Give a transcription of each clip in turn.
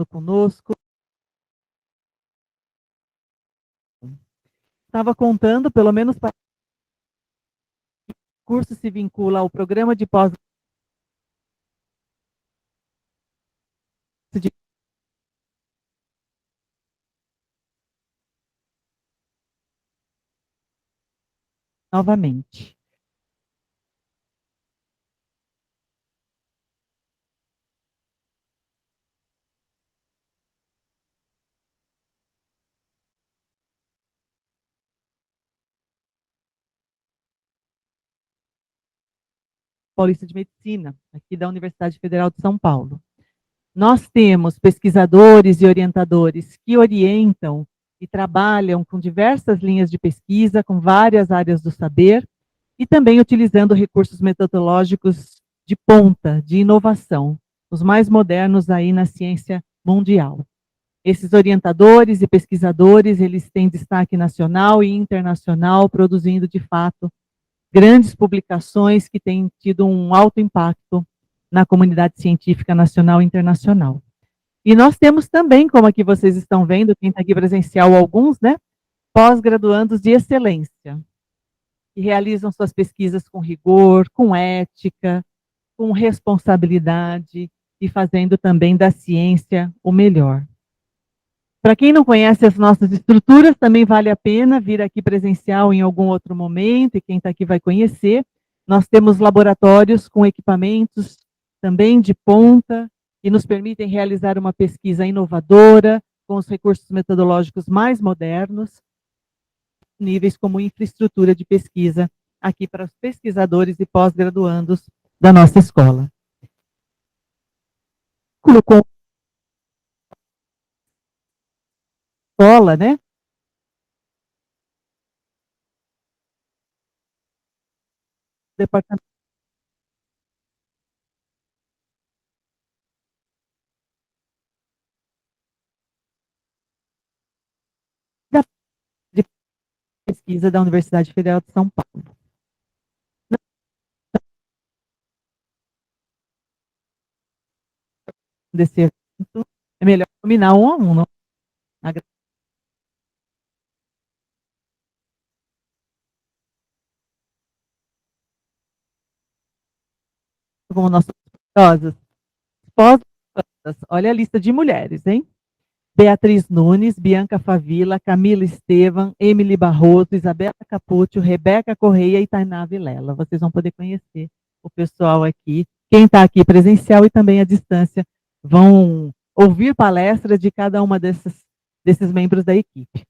conosco. Estava contando, pelo menos para o curso se vincula ao programa de pós de novamente. Paulista de Medicina, aqui da Universidade Federal de São Paulo. Nós temos pesquisadores e orientadores que orientam e trabalham com diversas linhas de pesquisa, com várias áreas do saber, e também utilizando recursos metodológicos de ponta, de inovação, os mais modernos aí na ciência mundial. Esses orientadores e pesquisadores, eles têm destaque nacional e internacional, produzindo, de fato, grandes publicações que têm tido um alto impacto na comunidade científica nacional e internacional. E nós temos também, como aqui vocês estão vendo, quem está aqui presencial, alguns, né, pós-graduandos de excelência, que realizam suas pesquisas com rigor, com ética, com responsabilidade e fazendo também da ciência o melhor. Para quem não conhece as nossas estruturas, também vale a pena vir aqui presencial em algum outro momento, e quem está aqui vai conhecer. Nós temos laboratórios com equipamentos também de ponta, que nos permitem realizar uma pesquisa inovadora, com os recursos metodológicos mais modernos, níveis como infraestrutura de pesquisa, aqui para os pesquisadores e pós-graduandos da nossa escola. Com escola, né? Departamento de pesquisa da Universidade Federal de São Paulo. Desse evento, é melhor combinar um a um, não? Como nossas poderosas, olha a lista de mulheres, hein? Beatriz Nunes, Bianca Favila, Camila Estevam, Emily Barroso, Isabela Capuccio, Rebeca Correia e Tainá Vilela. Vocês vão poder conhecer o pessoal aqui. Quem está aqui presencial e também à distância vão ouvir palestras de cada uma desses membros da equipe.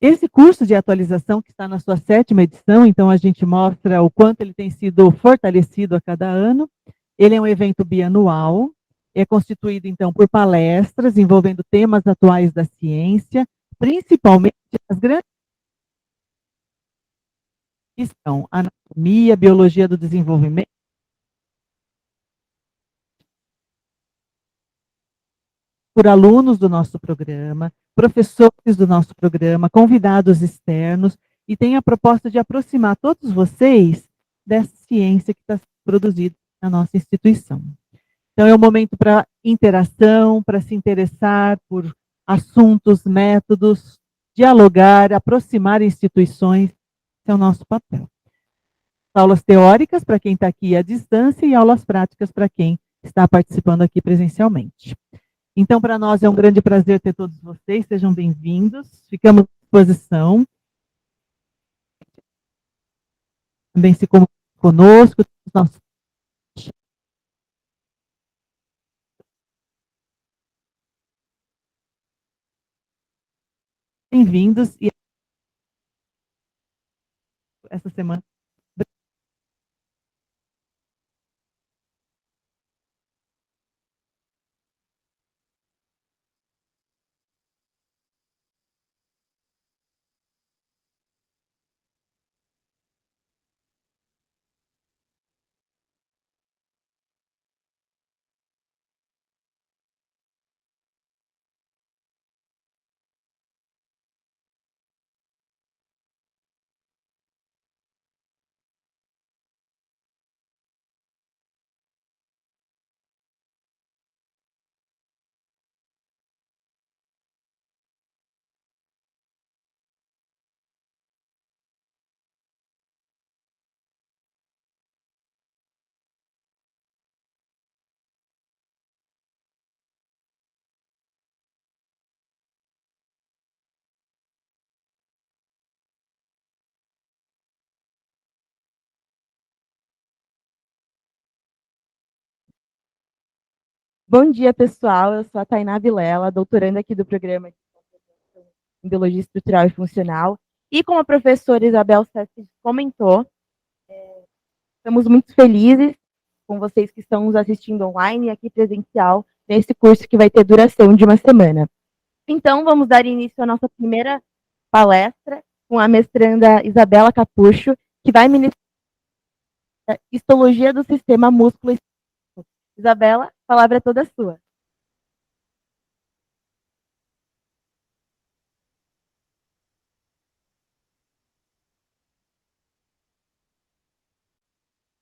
Esse curso de atualização, que está na sua 7ª edição, então a gente mostra o quanto ele tem sido fortalecido a cada ano. Ele é um evento bianual, é constituído, então, por palestras envolvendo temas atuais da ciência, principalmente as grandes que são anatomia, biologia do desenvolvimento, por alunos do nosso programa, professores do nosso programa, convidados externos, e tem a proposta de aproximar todos vocês dessa ciência que está sendo produzida na nossa instituição. Então, é um momento para interação, para se interessar por assuntos, métodos, dialogar, aproximar instituições, esse é o nosso papel. Aulas teóricas para quem está aqui à distância e aulas práticas para quem está participando aqui presencialmente. Então, para nós é um grande prazer ter todos vocês, sejam bem-vindos, ficamos à disposição. Também se comunique conosco, nossos bem-vindos, e essa semana Bom dia, pessoal. Eu sou a Tainá Vilela, doutoranda aqui do programa em Biologia Estrutural e Funcional. E como a professora Isabel Sessi comentou, estamos muito felizes com vocês que estão nos assistindo online e aqui presencial, nesse curso que vai ter duração de uma semana. Então, vamos dar início à nossa primeira palestra com a mestranda Isabela Capucho, que vai ministrar Histologia do Sistema Músculo. Isabela, a palavra é toda sua.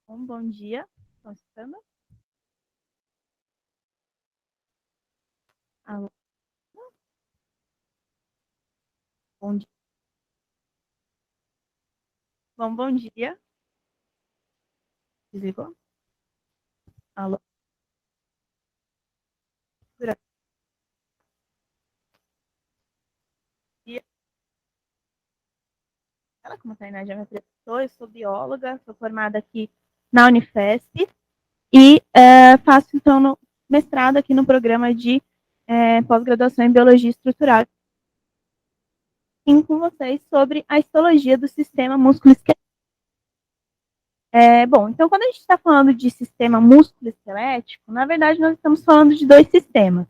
Bom dia. Estão escutando? Alô? Bom dia. Bom dia. Desligou? Alô? Ela, como a Tainá já me apresentou, eu sou bióloga, sou formada aqui na Unifesp e faço, então, mestrado aqui no programa de pós-graduação em Biologia Estrutural. E com vocês sobre a histologia do sistema músculo-esquelético. Bom, então, quando a gente está falando de sistema músculo-esquelético, na verdade, nós estamos falando de dois sistemas.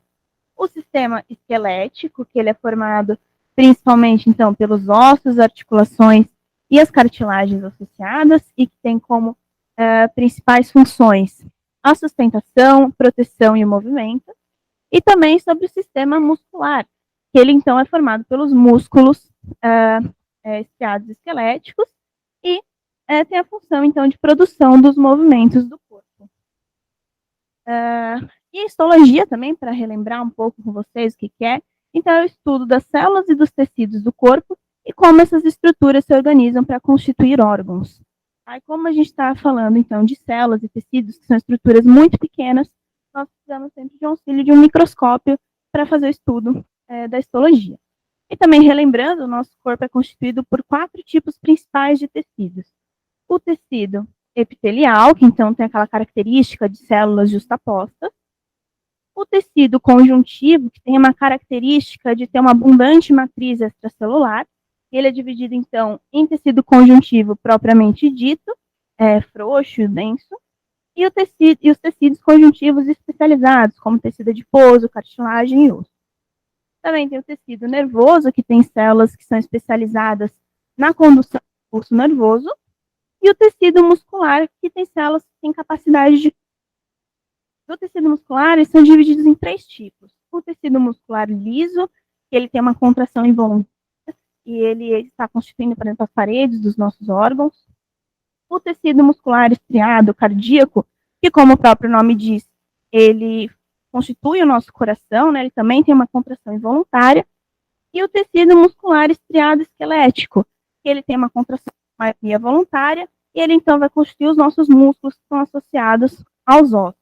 O sistema esquelético, que ele é formado principalmente, então, pelos ossos, articulações e as cartilagens associadas, e que tem como principais funções a sustentação, proteção e o movimento, e também sobre o sistema muscular, que ele, então, é formado pelos músculos estriados esqueléticos e tem a função, então, de produção dos movimentos do corpo. E a histologia também, para relembrar um pouco com vocês o que é, então é o estudo das células e dos tecidos do corpo e como essas estruturas se organizam para constituir órgãos. Aí, como a gente está falando, então, de células e tecidos, que são estruturas muito pequenas, nós precisamos sempre de auxílio de um microscópio para fazer o estudo da histologia. E também relembrando, o nosso corpo é constituído por 4 tipos principais de tecidos. O tecido epitelial, que então tem aquela característica de células justapostas. O tecido conjuntivo, que tem uma característica de ter uma abundante matriz extracelular. Ele é dividido, então, em tecido conjuntivo propriamente dito, frouxo e denso, e os tecidos conjuntivos especializados, como tecido adiposo, cartilagem e osso. Também tem o tecido nervoso, que tem células que são especializadas na condução do pulso nervoso, e o tecido muscular, que tem células que têm capacidade de... Do tecido muscular, eles são divididos em 3 tipos. O tecido muscular liso, que ele tem uma contração involuntária, e ele está constituindo, por exemplo, as paredes dos nossos órgãos. O tecido muscular estriado, cardíaco, que, como o próprio nome diz, ele constitui o nosso coração, né? Ele também tem uma contração involuntária. E o tecido muscular estriado esquelético, que ele tem uma contração maioria voluntária, e ele então vai constituir os nossos músculos que estão associados aos ossos.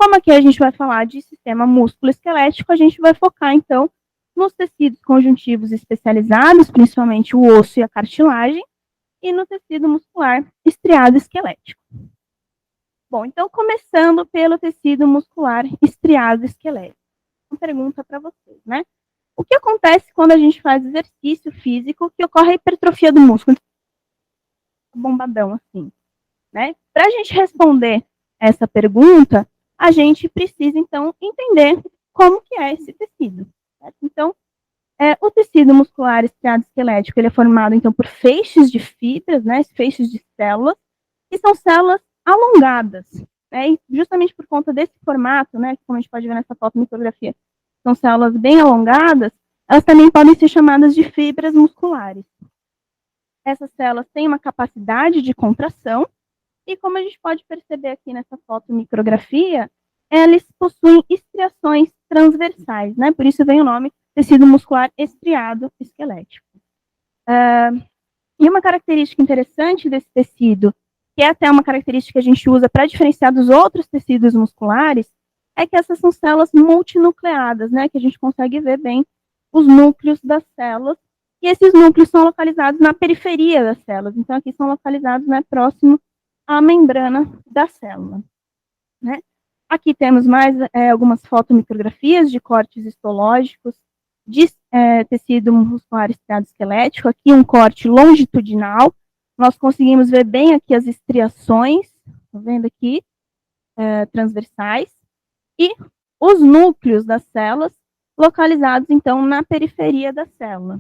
Como aqui a gente vai falar de sistema músculo-esquelético, a gente vai focar então nos tecidos conjuntivos especializados, principalmente o osso e a cartilagem, e no tecido muscular estriado esquelético. Bom, então começando pelo tecido muscular estriado esquelético. Uma pergunta para vocês, né? O que acontece quando a gente faz exercício físico que ocorre a hipertrofia do músculo? Bombadão, assim, né? Para a gente responder essa pergunta, a gente precisa, então, entender como que é esse tecido. Certo? Então, o tecido muscular estriado esquelético, ele é formado, então, por feixes de fibras, né? Feixes de células, que são células alongadas, né? E justamente por conta desse formato, né? Como a gente pode ver nessa foto micrografia, são células bem alongadas, elas também podem ser chamadas de fibras musculares. Essas células têm uma capacidade de contração, e como a gente pode perceber aqui nessa foto micrografia, elas possuem estriações transversais, né? Por isso vem o nome tecido muscular estriado esquelético. E uma característica interessante desse tecido, que é até uma característica que a gente usa para diferenciar dos outros tecidos musculares, é que essas são células multinucleadas, né? Que a gente consegue ver bem os núcleos das células, e esses núcleos são localizados na periferia das células. Então, aqui são localizados, né, próximo à membrana da célula, né? Aqui temos mais algumas fotomicrografias de cortes histológicos de tecido muscular estriado esquelético. Aqui um corte longitudinal. Nós conseguimos ver bem aqui as estriações, tá vendo aqui, transversais, e os núcleos das células localizados, então, na periferia da célula.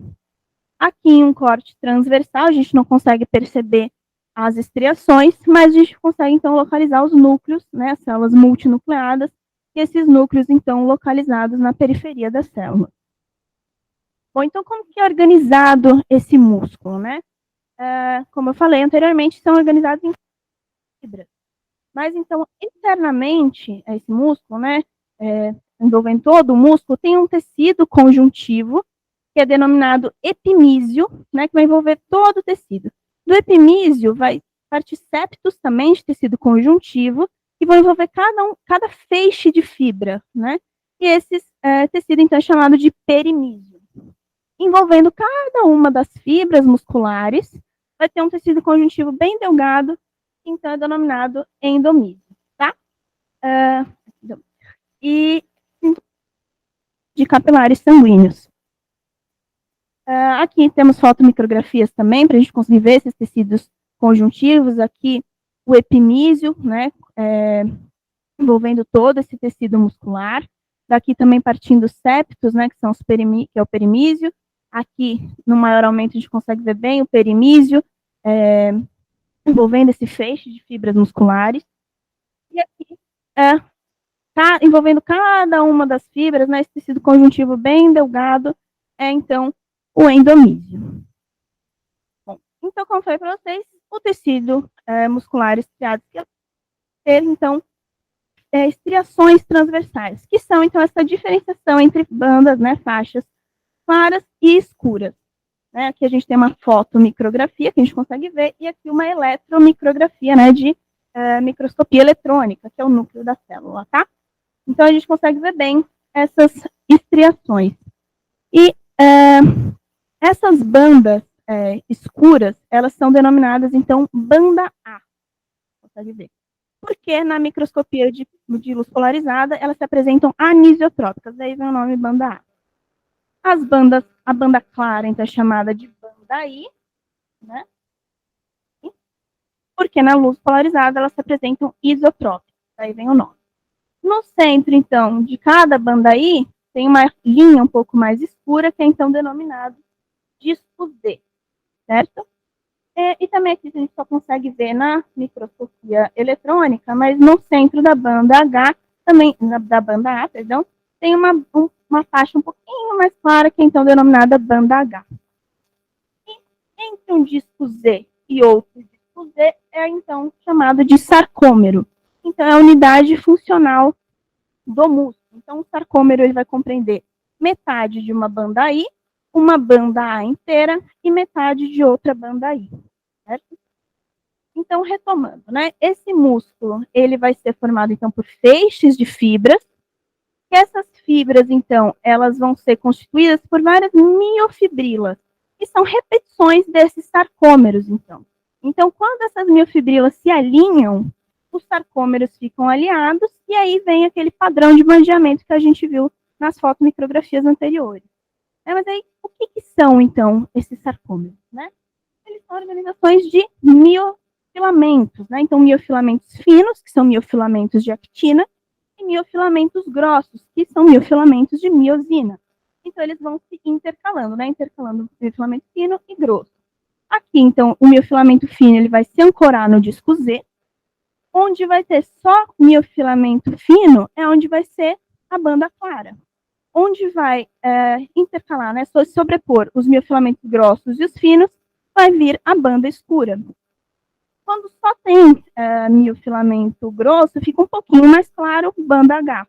Aqui em um corte transversal, a gente não consegue perceber as estriações, mas a gente consegue, então, localizar os núcleos, né, as células multinucleadas, e esses núcleos, então, localizados na periferia da célula. Bom, então, como que é organizado esse músculo, né? Como eu falei anteriormente, são organizados em fibras. Mas, então, internamente, esse músculo, né, envolvendo todo o músculo, tem um tecido conjuntivo, que é denominado epimísio, né, que vai envolver todo o tecido. Do epimísio vai partir septos também de tecido conjuntivo, que vão envolver cada feixe de fibra, né? E esse tecido, então, é chamado de perimísio. Envolvendo cada uma das fibras musculares, vai ter um tecido conjuntivo bem delgado, que então é denominado endomísio, tá? E de capilares sanguíneos. Aqui temos fotomicrografias também, para a gente conseguir ver esses tecidos conjuntivos. Aqui o epimísio, né, envolvendo todo esse tecido muscular. Daqui também partindo septos, né, que é o perimísio. Aqui, no maior aumento, a gente consegue ver bem o perimísio, envolvendo esse feixe de fibras musculares. E aqui, envolvendo cada uma das fibras, né, esse tecido conjuntivo bem delgado, então, o endomísio. Bom, então, como eu falei para vocês, o tecido muscular estriado ter, então, estriações transversais, que são, então, essa diferenciação entre bandas, né, faixas claras e escuras. Né? Aqui a gente tem uma fotomicrografia, que a gente consegue ver, e aqui uma eletromicrografia, né, de microscopia eletrônica, que é o núcleo da célula, tá? Então, a gente consegue ver bem essas estriações. E essas bandas escuras, elas são denominadas, então, banda A. Consegue ver. Porque na microscopia de luz polarizada, elas se apresentam anisotrópicas, daí vem o nome banda A. A banda clara, então, é chamada de banda I, né? Porque na luz polarizada, elas se apresentam isotrópicas, daí vem o nome. No centro, então, de cada banda I, tem uma linha um pouco mais escura, que é, então, denominado disco D, certo? E também aqui a gente só consegue ver na microscopia eletrônica, mas no centro da banda H, também, da banda A, perdão, tem uma faixa um pouquinho mais clara, que é então denominada banda H. E entre um disco Z e outro disco Z é então chamado de sarcômero. Então é a unidade funcional do músculo. Então o sarcômero ele vai compreender metade de uma banda I, uma banda A inteira e metade de outra banda I. Certo? Então, retomando, né? Esse músculo, ele vai ser formado, então, por feixes de fibras. E essas fibras, então, elas vão ser constituídas por várias miofibrilas, que são repetições desses sarcômeros, então. Então, quando essas miofibrilas se alinham, os sarcômeros ficam aliados, e aí vem aquele padrão de bandeamento que a gente viu nas fotomicrografias anteriores. Mas aí, o que são, então, esses sarcômeros, né? Eles são organizações de miofilamentos, né? Então, miofilamentos finos, que são miofilamentos de actina, e miofilamentos grossos, que são miofilamentos de miosina. Então, eles vão se intercalando, né? Intercalando miofilamento fino e grosso. Aqui, então, o miofilamento fino ele vai se ancorar no disco Z, onde vai ter só miofilamento fino, é onde vai ser a banda clara. Onde vai intercalar, né? Sobrepor os miofilamentos grossos e os finos, vai vir a banda escura. Quando só tem miofilamento grosso, fica um pouquinho mais claro, banda H.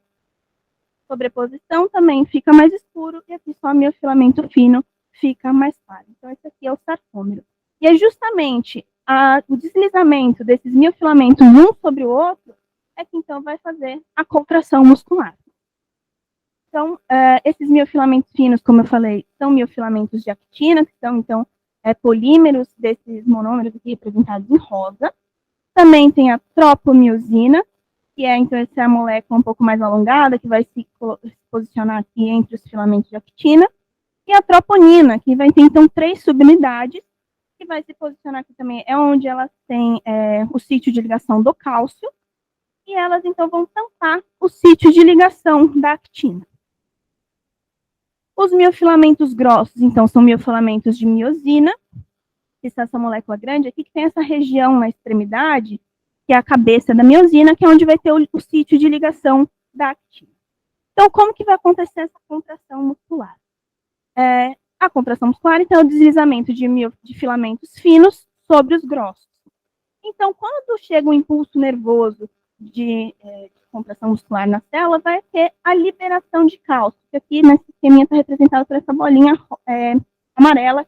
Sobreposição também fica mais escuro, e aqui só miofilamento fino fica mais claro. Então, esse aqui é o sarcômero. E é justamente o deslizamento desses miofilamentos um sobre o outro é que, então, vai fazer a contração muscular. Então, esses miofilamentos finos, como eu falei, são miofilamentos de actina, que são, então, polímeros desses monômeros aqui representados em rosa. Também tem a tropomiosina, que é, então, essa molécula um pouco mais alongada, que vai se posicionar aqui entre os filamentos de actina, e a troponina, que vai ter, então, 3 subunidades, que vai se posicionar aqui também, é onde elas têm o sítio de ligação do cálcio, e elas, então, vão tampar o sítio de ligação da actina. Os miofilamentos grossos, então, são miofilamentos de miosina, que é essa molécula grande aqui, que tem essa região na extremidade, que é a cabeça da miosina, que é onde vai ter o sítio de ligação da actina. Então, como que vai acontecer essa contração muscular? A contração muscular, então, é o deslizamento de filamentos finos sobre os grossos. Então, quando chega um impulso nervoso de contração muscular na célula, vai ter a liberação de cálcio, que aqui nesse esqueminha está representado por essa bolinha amarela.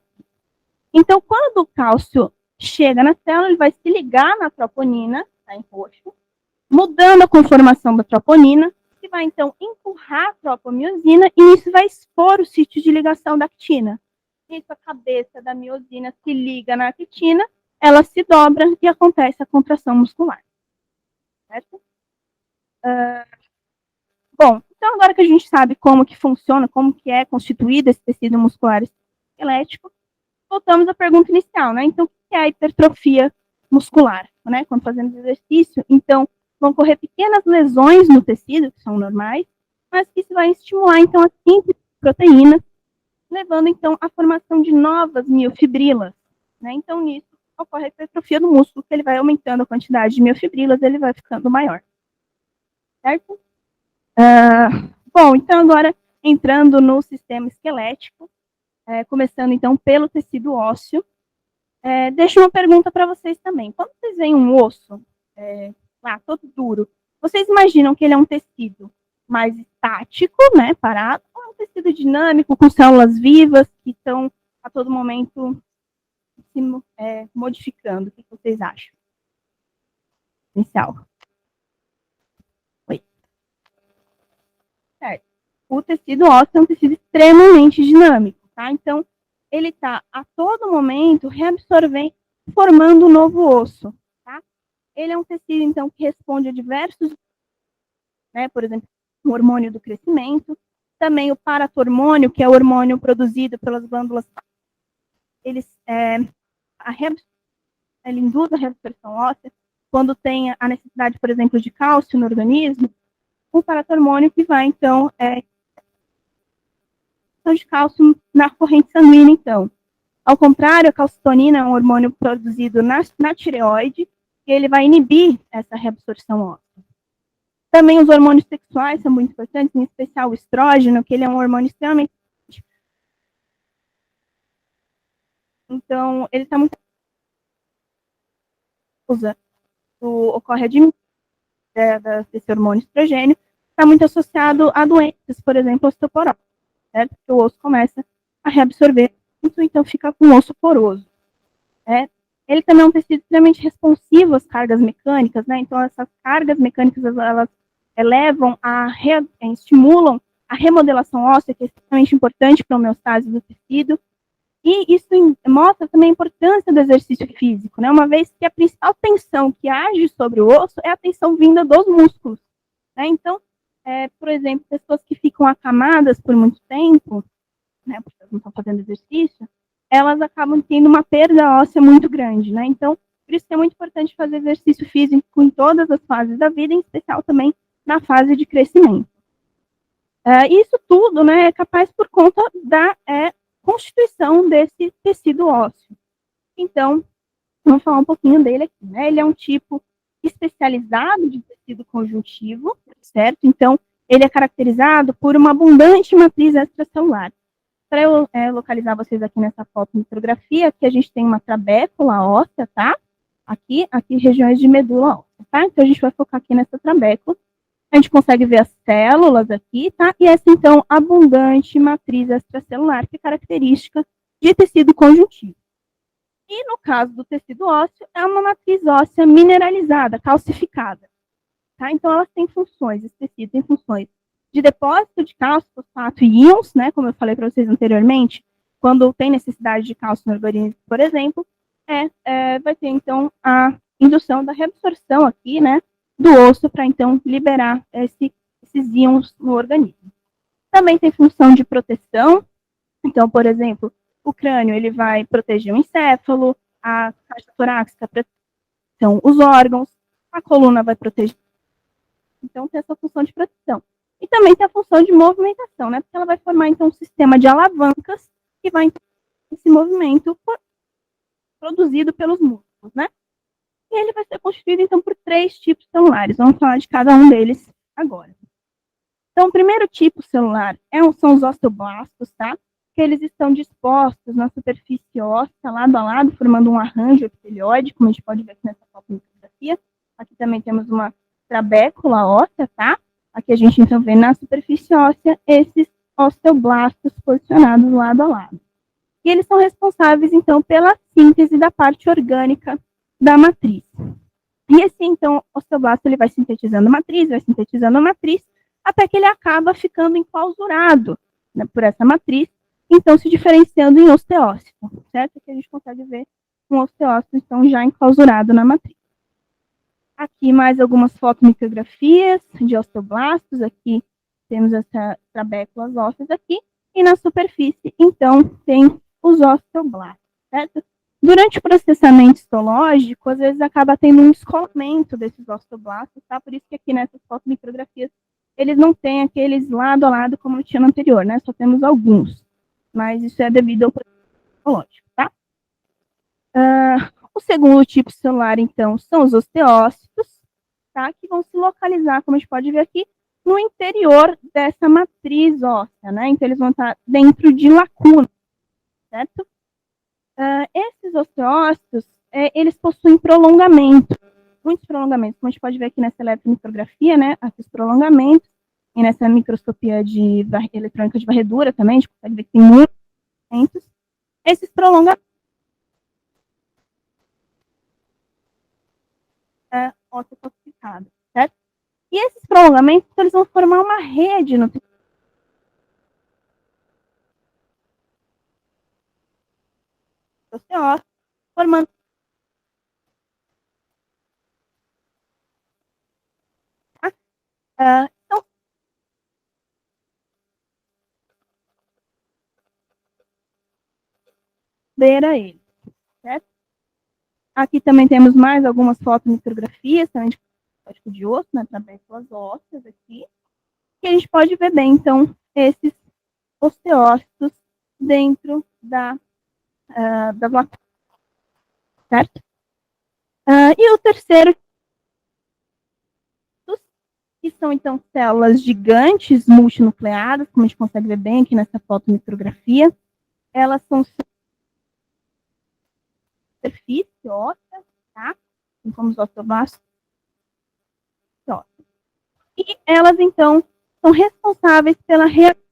Então, quando o cálcio chega na célula, ele vai se ligar na troponina, está em roxo, mudando a conformação da troponina, que vai, então, empurrar a tropomiosina, e isso vai expor o sítio de ligação da actina. Isso, a cabeça da miosina se liga na actina, ela se dobra e acontece a contração muscular. Certo? Bom, então agora que a gente sabe como que funciona, como que é constituído esse tecido muscular esquelético, voltamos à pergunta inicial, né? Então, o que é a hipertrofia muscular? Né? Quando fazemos exercício, então, vão ocorrer pequenas lesões no tecido, que são normais, mas que isso vai estimular, então, a síntese de proteínas, levando, então, à formação de novas miofibrilas. Né? Então, nisso, ocorre a hipertrofia do músculo, que ele vai aumentando a quantidade de miofibrilas, ele vai ficando maior. Certo? Bom, então, agora, entrando no sistema esquelético, começando, então, pelo tecido ósseo, deixo uma pergunta para vocês também. Quando vocês veem um osso lá, todo duro, vocês imaginam que ele é um tecido mais estático, né, parado, ou é um tecido dinâmico, com células vivas, que estão a todo momento se modificando? O que vocês acham? Inicial. Oi. Certo. O tecido ósseo é um tecido extremamente dinâmico, tá? Então, ele está a todo momento reabsorvendo, formando um novo osso, tá? Ele é um tecido, então, que responde a diversos, né, por exemplo, o hormônio do crescimento, também o paratormônio, que é o hormônio produzido pelas glândulas, ele induz a reabsorção óssea, quando tem a necessidade, por exemplo, de cálcio no organismo, o paratormônio que vai, então, de cálcio na corrente sanguínea, então. Ao contrário, a calcitonina é um hormônio produzido na tireoide, e ele vai inibir essa reabsorção óssea. Também os hormônios sexuais são muito importantes, em especial o estrógeno, que ele é um hormônio extremamente... Então, ele está muito... Ocorre a diminuição desse hormônio estrogênio, está muito associado a doenças, por exemplo, osteoporose, certo? Porque o osso começa a reabsorver, então fica com o osso poroso. Ele também é um tecido extremamente responsivo às cargas mecânicas, né? Então, essas cargas mecânicas, elas estimulam a remodelação óssea, que é extremamente importante para a homeostase do tecido, e isso mostra também a importância do exercício físico, né? Uma vez que a principal tensão que age sobre o osso é a tensão vinda dos músculos, né? Então, por exemplo, pessoas que ficam acamadas por muito tempo, né, porque elas não estão fazendo exercício, elas acabam tendo uma perda óssea muito grande, né? Então, por isso é muito importante fazer exercício físico em todas as fases da vida, em especial também na fase de crescimento. Isso tudo, né, é capaz por conta da constituição desse tecido ósseo. Então, vamos falar um pouquinho dele aqui, né? Ele é um tipo especializado de tecido conjuntivo, certo? Então, ele é caracterizado por uma abundante matriz extracelular. Para eu localizar vocês aqui nessa foto micrografia, aqui a gente tem uma trabécula óssea, tá? Aqui regiões de medula óssea, tá? Então, a gente vai focar aqui nessa trabécula. A gente consegue ver as células aqui, tá? E essa, então, abundante matriz extracelular, que é característica de tecido conjuntivo. E, no caso do tecido ósseo, é uma matriz óssea mineralizada, calcificada. Tá? Então, elas têm funções, esse tecido tem funções de depósito de cálcio, fosfato e íons, né? Como eu falei para vocês anteriormente, quando tem necessidade de cálcio no organismo, por exemplo, vai ter, então, a indução da reabsorção aqui, né? do osso para, então, liberar esses íons no organismo. Também tem função de proteção. Então, por exemplo, o crânio ele vai proteger o encéfalo, a caixa torácica proteção os órgãos, a coluna vai proteger. Então, tem essa função de proteção. E também tem a função de movimentação, né? Porque ela vai formar, então, um sistema de alavancas que vai, então, esse movimento produzido pelos músculos, né? E ele vai ser constituído, então, por 3 tipos celulares. Vamos falar de cada um deles agora. Então, o primeiro tipo celular são os osteoblastos, tá? Que eles estão dispostos na superfície óssea, lado a lado, formando um arranjo epitelióide, como a gente pode ver aqui nessa fotografia. Aqui também temos uma trabécula óssea, tá? Aqui a gente, então, vê na superfície óssea esses osteoblastos posicionados lado a lado. E eles são responsáveis, então, pela síntese da parte orgânica da matriz. E esse, então, osteoblasto, ele vai sintetizando a matriz, até que ele acaba ficando enclausurado, né, por essa matriz, então se diferenciando em osteócito, certo? Aqui a gente consegue ver um osteócito, então, já enclausurado na matriz. Aqui mais algumas fotomicrografias de osteoblastos, aqui temos essas trabéculas ósseas aqui, e na superfície, então, tem os osteoblastos, certo? Durante o processamento histológico, às vezes acaba tendo um descolamento desses osteoblastos, tá? Por isso que aqui nessas fotomicrografias eles não têm aqueles lado a lado como tinha no anterior, né? Só temos alguns. Mas isso é devido ao processo histológico, tá? O segundo tipo celular, então, são os osteócitos, tá? Que vão se localizar, como a gente pode ver aqui, no interior dessa matriz óssea, né? Então, eles vão estar dentro de lacunas, certo? Esses osteócitos, eles possuem prolongamento, muitos prolongamentos, como a gente pode ver aqui nessa eletromicrografia, né? Aqui os prolongamentos, e nessa microscopia de eletrônica de varredura também, a gente consegue ver que tem muitos. Esses prolongamentos ósseo calcificado, certo? E esses prolongamentos, eles vão formar uma rede no osteócito, formando então, beira ele, certo? Aqui também temos mais algumas fotomicrografias, também de osso, né, trabéculas ósseas aqui, que a gente pode ver bem, então, esses osteócitos dentro das lacunas, certo? E o terceiro, que são, então, células gigantes multinucleadas, como a gente consegue ver bem aqui nessa fotomicrografia. Elas são superfície óssea, tá? Como os osteoblastos. E elas, então, são responsáveis pela reabsorção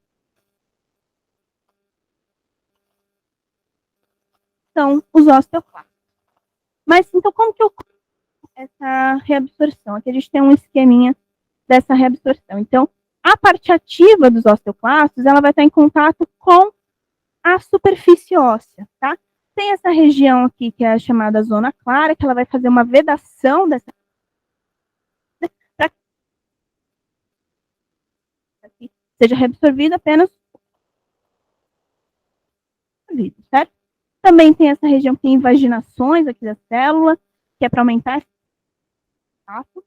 os osteoclastos. Mas, então, como que ocorre essa reabsorção? Aqui a gente tem um esqueminha dessa reabsorção. Então, a parte ativa dos osteoclastos, ela vai estar em contato com a superfície óssea, tá? Tem essa região aqui, que é a chamada zona clara, que ela vai fazer uma vedação dessa para que seja reabsorvida apenas, certo? Também tem essa região que tem invaginações aqui da célula, que é para aumentar esse espaço.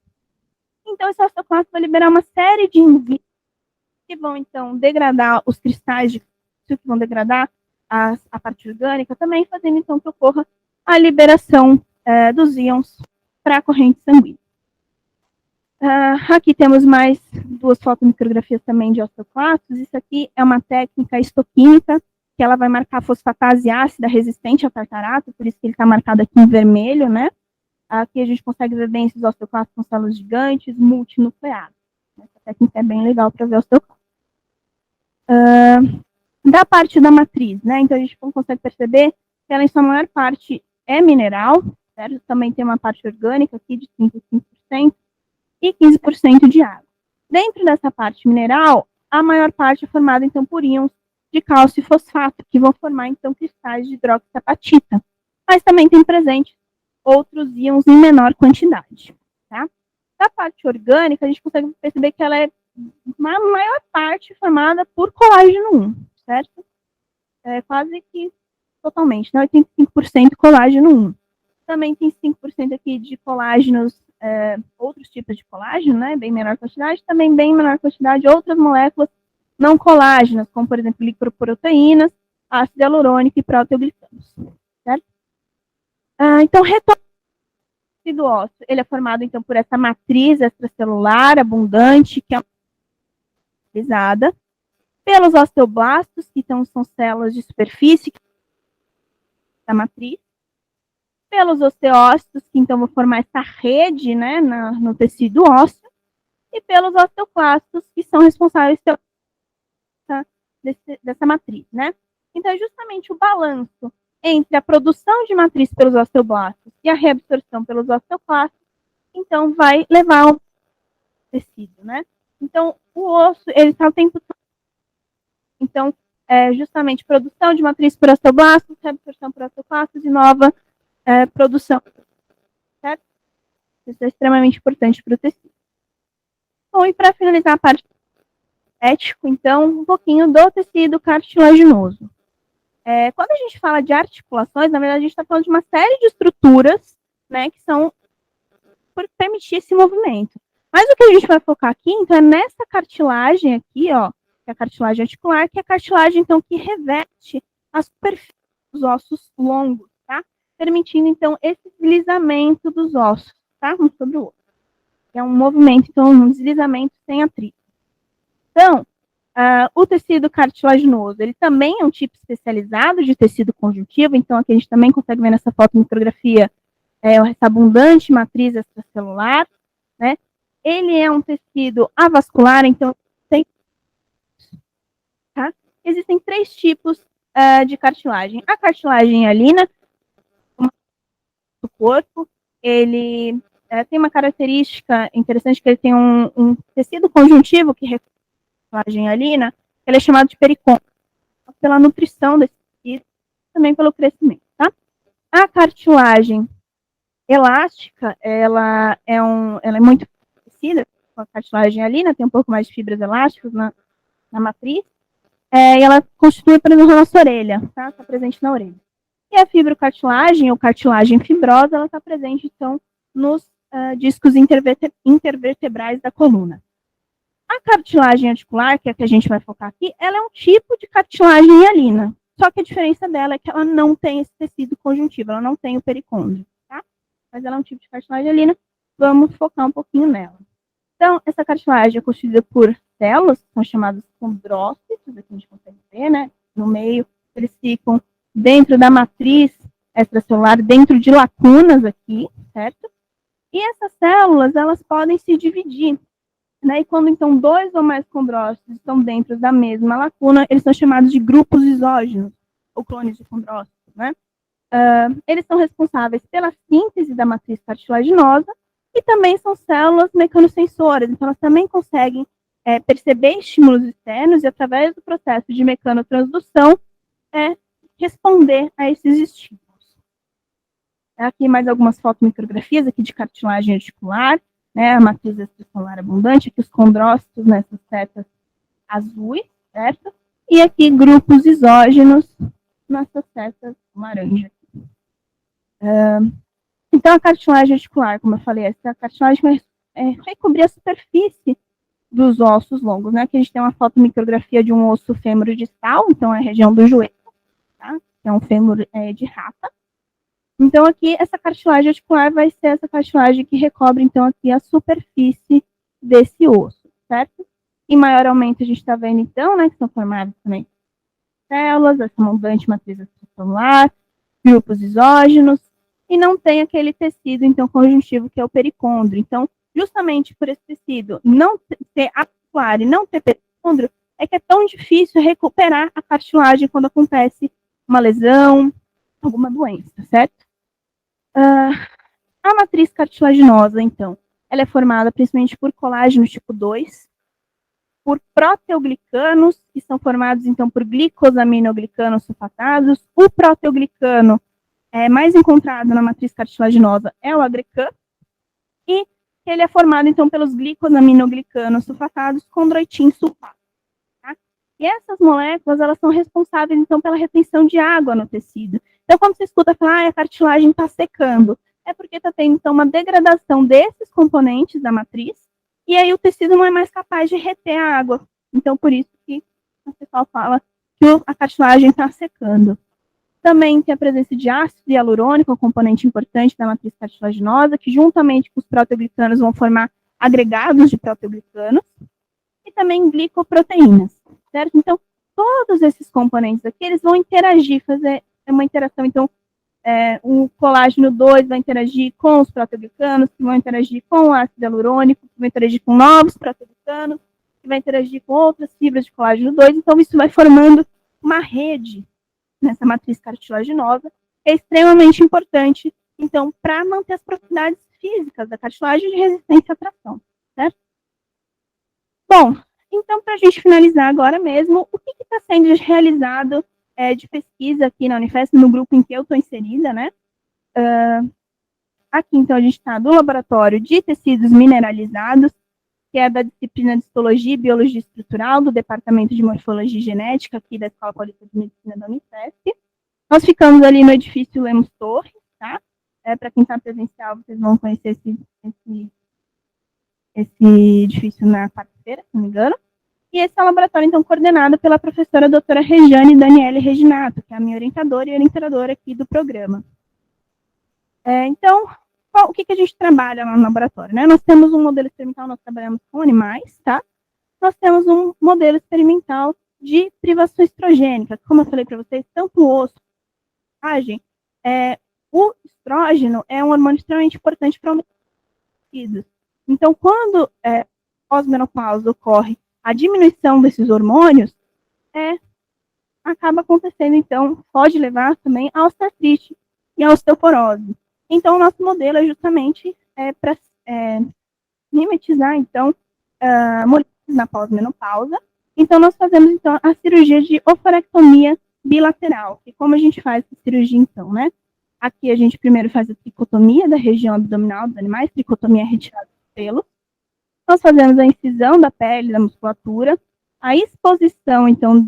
Então, esse osteoclasto vai liberar uma série de enzimas que vão, então, degradar os cristais de cálcio, que vão degradar a parte orgânica, também fazendo, então, que ocorra a liberação dos íons para a corrente sanguínea. Aqui temos mais 2 fotomicrografias também de osteoclastos. Isso aqui é uma técnica histoquímica, que ela vai marcar a fosfatase ácida resistente ao tartarato, por isso que ele está marcado aqui em vermelho, né? Aqui a gente consegue ver bem esses osteoclastos com células gigantes, multinucleadas. Essa técnica é bem legal para ver osteoclastos. Da parte da matriz, né? Então a gente consegue perceber que ela, em sua maior parte, é mineral, certo? Também tem uma parte orgânica aqui de 35% e 15% de água. Dentro dessa parte mineral, a maior parte é formada, então, por íons de cálcio e fosfato, que vão formar, então, cristais de hidroxiapatita. Mas também tem presente outros íons em menor quantidade, tá? Da parte orgânica, a gente consegue perceber que ela é, na maior parte, formada por colágeno 1, certo? É quase que totalmente, né? 85% colágeno 1. Também tem 5% aqui de colágenos, outros tipos de colágeno, né? Bem menor quantidade, também bem menor quantidade outras moléculas não colágenas, como, por exemplo, lipoproteínas, ácido hialurônico e proteoglicanos, certo? Então, retorno do ósseo, ele é formado, então, por essa matriz extracelular abundante, que é utilizada pelos osteoblastos, que então são células de superfície da matriz, pelos osteócitos, que então vão formar essa rede, né, no tecido ósseo, e pelos osteoclastos, que são responsáveis dessa matriz, né? Então, é justamente o balanço entre a produção de matriz pelos osteoblastos e a reabsorção pelos osteoclastos, então, vai levar ao tecido, né? Então, o osso, ele está o tempo todo. Então, justamente produção de matriz por osteoblastos, reabsorção por osteoclastos e nova produção, certo? Isso é extremamente importante para o tecido. Bom, e para finalizar a parte ético, então, um pouquinho do tecido cartilaginoso. Quando a gente fala de articulações, na verdade, a gente está falando de uma série de estruturas, né, que são por permitir esse movimento. Mas o que a gente vai focar aqui, então, é nessa cartilagem aqui, ó, que é a cartilagem articular, que é a cartilagem, então, que reveste a superfície dos ossos longos, tá? Permitindo, então, esse deslizamento dos ossos, tá? Um sobre o outro. É um movimento, então, um deslizamento sem atrito. Então, o tecido cartilaginoso, ele também é um tipo especializado de tecido conjuntivo, então aqui a gente também consegue ver nessa foto micrografia essa abundante matriz extracelular, né? Ele é um tecido avascular, então tem, tá? Existem 3 tipos de cartilagem. A cartilagem hialina do corpo, ele tem uma característica interessante, que ele tem um tecido conjuntivo que cartilagem hialina, ele é chamado de pericôndrio, pela nutrição desse tecido, também pelo crescimento, tá? A cartilagem elástica, ela é muito parecida com a cartilagem hialina, tem um pouco mais de fibras elásticas na matriz, e ela constitui, por exemplo, a nossa orelha, tá? Está presente na orelha. E a fibrocartilagem, ou cartilagem fibrosa, ela está presente, então, nos discos intervertebrais da coluna. A cartilagem articular, que é a que a gente vai focar aqui, ela é um tipo de cartilagem hialina. Só que a diferença dela é que ela não tem esse tecido conjuntivo, ela não tem o pericôndrio, tá? Mas ela é um tipo de cartilagem hialina, vamos focar um pouquinho nela. Então, essa cartilagem é constituída por células, que são chamadas condrócitos, aqui a gente consegue ver, né? No meio, eles ficam dentro da matriz extracelular, dentro de lacunas aqui, certo? E essas células, elas podem se dividir, né? E quando, então, 2 ou mais condrócitos estão dentro da mesma lacuna, eles são chamados de grupos isógenos, ou clones de condrócitos, né? Eles são responsáveis pela síntese da matriz cartilaginosa e também são células mecanosensoras, então elas também conseguem perceber estímulos externos e, através do processo de mecanotransdução, responder a esses estímulos. Aqui mais algumas fotomicrografias aqui de cartilagem articular, né, a matriz extracelular abundante, aqui os condrócitos nessas setas azuis, certo? E aqui grupos isógenos nessas setas laranja. Então, a cartilagem articular, como eu falei, essa cartilagem vai recobrir a superfície dos ossos longos, né? Aqui a gente tem uma fotomicrografia de um osso fêmur distal, então é a região do joelho, tá? Que é um fêmur de rata. Então, aqui, essa cartilagem articular vai ser essa cartilagem que recobre, então, aqui a superfície desse osso, certo? Em maior aumento, a gente está vendo, então, né, que são formadas também células, essa abundante matriz extracelular, grupos isógenos, e não tem aquele tecido, então, conjuntivo, que é o pericôndrio. Então, justamente por esse tecido não ser articular e não ter pericôndrio, é que é tão difícil recuperar a cartilagem quando acontece uma lesão, alguma doença, certo? A matriz cartilaginosa, então, ela é formada principalmente por colágeno tipo 2, por proteoglicanos, que são formados, então, por glicosaminoglicanos sulfatados. O proteoglicano mais encontrado na matriz cartilaginosa é o agrecan, e que ele é formado, então, pelos glicosaminoglicanos sulfatados com chondroitin sulfato. Tá? E essas moléculas, elas são responsáveis, então, pela retenção de água no tecido. Então, quando você escuta falar, a cartilagem está secando, é porque está tendo, então, uma degradação desses componentes da matriz, e aí o tecido não é mais capaz de reter a água. Então, por isso que o pessoal fala que a cartilagem está secando. Também tem a presença de ácido hialurônico, um componente importante da matriz cartilaginosa, que juntamente com os proteoglicanos vão formar agregados de proteoglicanos, e também glicoproteínas, certo? Então, todos esses componentes aqui, eles vão interagir, fazer uma interação. Então, o colágeno 2 vai interagir com os proteoglicanos, que vão interagir com o ácido hialurônico, que vai interagir com novos proteoglicanos, que vai interagir com outras fibras de colágeno 2. Então, isso vai formando uma rede nessa matriz cartilaginosa, que é extremamente importante, então, para manter as propriedades físicas da cartilagem de resistência à tração, certo? Bom, então, para a gente finalizar agora mesmo, o que está sendo realizado de pesquisa aqui na Unifesp, no grupo em que eu estou inserida, né? Aqui, então, a gente está no laboratório de tecidos mineralizados, que é da disciplina de histologia e biologia estrutural, do departamento de morfologia e genética, aqui da Escola Paulista de Medicina da Unifesp. Nós ficamos ali no edifício Lemos Torres, tá? Para quem está presencial, vocês vão conhecer esse edifício na quarta-feira, se não me engano. E esse é o laboratório, então, coordenado pela professora doutora Rejane Daniele Reginato, que é a minha orientadora e orientadora aqui do programa. Então, o que a gente trabalha lá no laboratório, né? Nós temos um modelo experimental, nós trabalhamos com animais, tá? Nós temos um modelo experimental de privação estrogênica. Como eu falei para vocês, tanto o osso, o estrógeno é um hormônio extremamente importante para o tecido. Então, quando pós-menopausa ocorre a diminuição desses hormônios, acaba acontecendo, então, pode levar também à osteoartrite e à osteoporose. Então, o nosso modelo é justamente para mimetizar, então, mulheres na pós-menopausa. Então, nós fazemos, então, a cirurgia de oforectomia bilateral. E como a gente faz essa cirurgia, então, né? Aqui a gente primeiro faz a tricotomia da região abdominal dos animais, tricotomia retirada do pelo. Nós fazemos a incisão da pele, da musculatura, a exposição, então,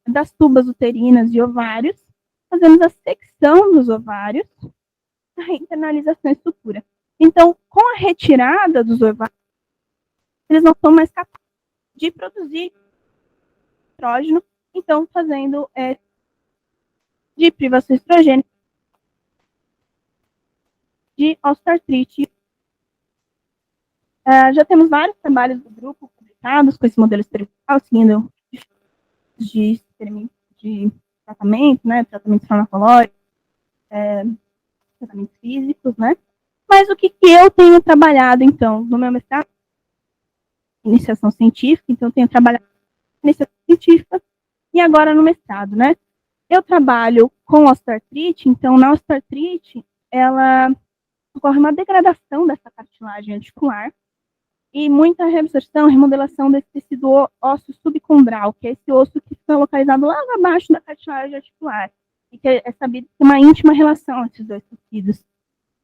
das tubas uterinas e ovários, fazemos a secção dos ovários, a internalização e sutura. Então, com a retirada dos ovários, eles não são mais capazes de produzir estrógeno, então, fazendo de privação estrogênica, de osteoartrite. Já temos vários trabalhos do grupo publicados com esse modelo experimental, seguindo de tratamento, né, tratamento farmacológico, tratamentos físicos, né? Mas o que eu tenho trabalhado, então, no meu mestrado? Iniciação científica, então eu tenho trabalhado na iniciação científica e agora no mestrado, né? Eu trabalho com osteoartrite, então na osteoartrite, ela ocorre uma degradação dessa cartilagem articular e muita reabsorção, remodelação desse tecido ósseo subcondral, que é esse osso que fica localizado lá abaixo da cartilagem articular, e que é sabido que tem uma íntima relação entre esses dois tecidos.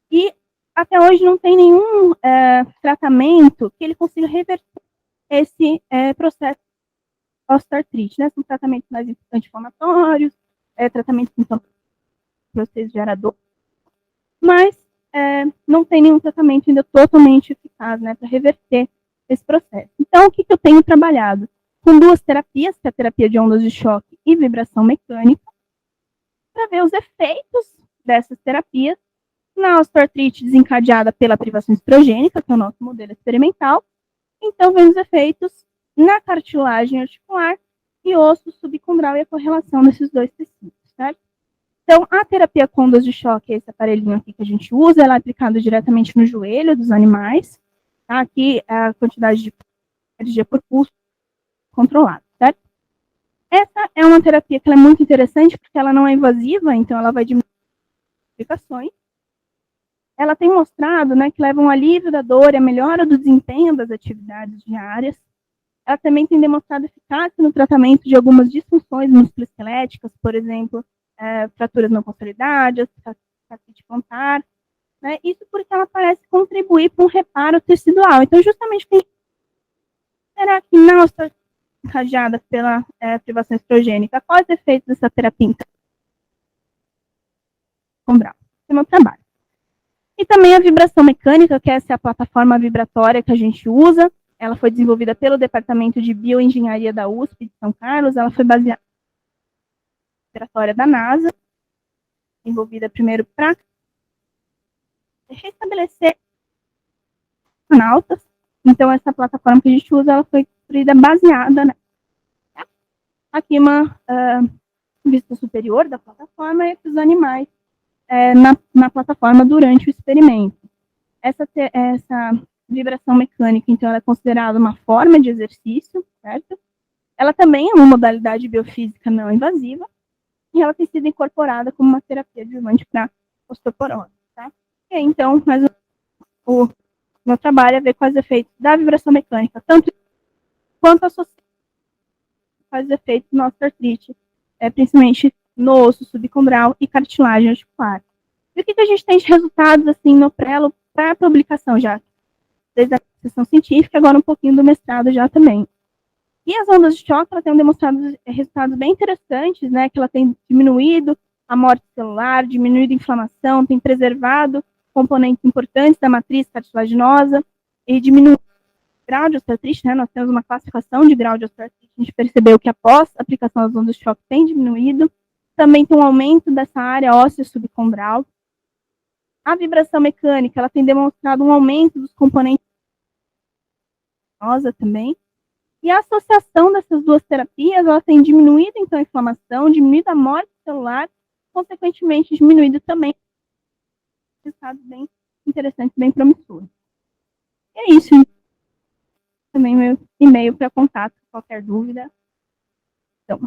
E até hoje não tem nenhum tratamento que ele consiga reverter esse processo de osteoartrite, né? São tratamentos mais anti-inflamatórios, tratamentos com processo gerador, mas não tem nenhum tratamento ainda totalmente eficaz, né, para reverter esse processo. Então, o que eu tenho trabalhado? Com duas terapias, que é a terapia de ondas de choque e vibração mecânica, para ver os efeitos dessas terapias na osteoartrite desencadeada pela privação estrogênica, que é o nosso modelo experimental. Então, vemos efeitos na cartilagem articular e osso subcondral e a correlação desses dois tecidos, certo? Então, a terapia com ondas de choque, esse aparelhinho aqui que a gente usa, ela é aplicada diretamente no joelho dos animais, tá? Aqui a quantidade de energia por pulso controlada, certo? Essa é uma terapia que ela é muito interessante porque ela não é invasiva, então ela vai diminuir as complicações. Ela tem mostrado, né, que leva um alívio da dor e a melhora do desempenho das atividades diárias. Ela também tem demonstrado eficácia no tratamento de algumas disfunções musculoesqueléticas, por exemplo, fraturas não consolidadas, fascite plantar. né? Isso porque ela parece contribuir para um reparo tecidual. Então, justamente, será que não está encadeada pela privação estrogênica? Quais os efeitos dessa terapia umbral? Esse é o meu trabalho. E também a vibração mecânica, que essa é a plataforma vibratória que a gente usa. Ela foi desenvolvida pelo Departamento de Bioengenharia da USP de São Carlos. Ela foi baseada na vibratória da NASA, desenvolvida primeiro para restabelecer astronautas. Então, essa plataforma que a gente usa, ela foi construída baseada, né? Aqui uma vista superior da plataforma e os animais na plataforma durante o experimento. Essa vibração mecânica, então, ela é considerada uma forma de exercício, certo? Ela também é uma modalidade biofísica não invasiva e ela tem sido incorporada como uma terapia adjuvante para osteoporose, tá? E aí, então, mas o meu trabalho é ver quais os efeitos da vibração mecânica, tanto quanto associados quais os efeitos na osteoartrite, principalmente no osso subcombral e cartilagem articular. E o que a gente tem de resultados, assim, no prelo para a publicação já? Desde a sessão científica, agora um pouquinho do mestrado já também. E as ondas de choque, ela tem demonstrado resultados bem interessantes, né? Que ela tem diminuído a morte celular, diminuído a inflamação, tem preservado componentes importantes da matriz cartilaginosa e diminuído o grau de osteoartrite, né? Nós temos uma classificação de grau de osteoartrite, a gente percebeu que após a aplicação das ondas de choque tem diminuído. Também tem um aumento dessa área óssea subcombral. A vibração mecânica, ela tem demonstrado um aumento dos componentes também. E a associação dessas duas terapias, ela tem diminuído, então, a inflamação, diminuído a morte celular, consequentemente, diminuído também resultados bem interessantes, bem promissores. E é isso. Também meu e-mail para contato, qualquer dúvida. Então,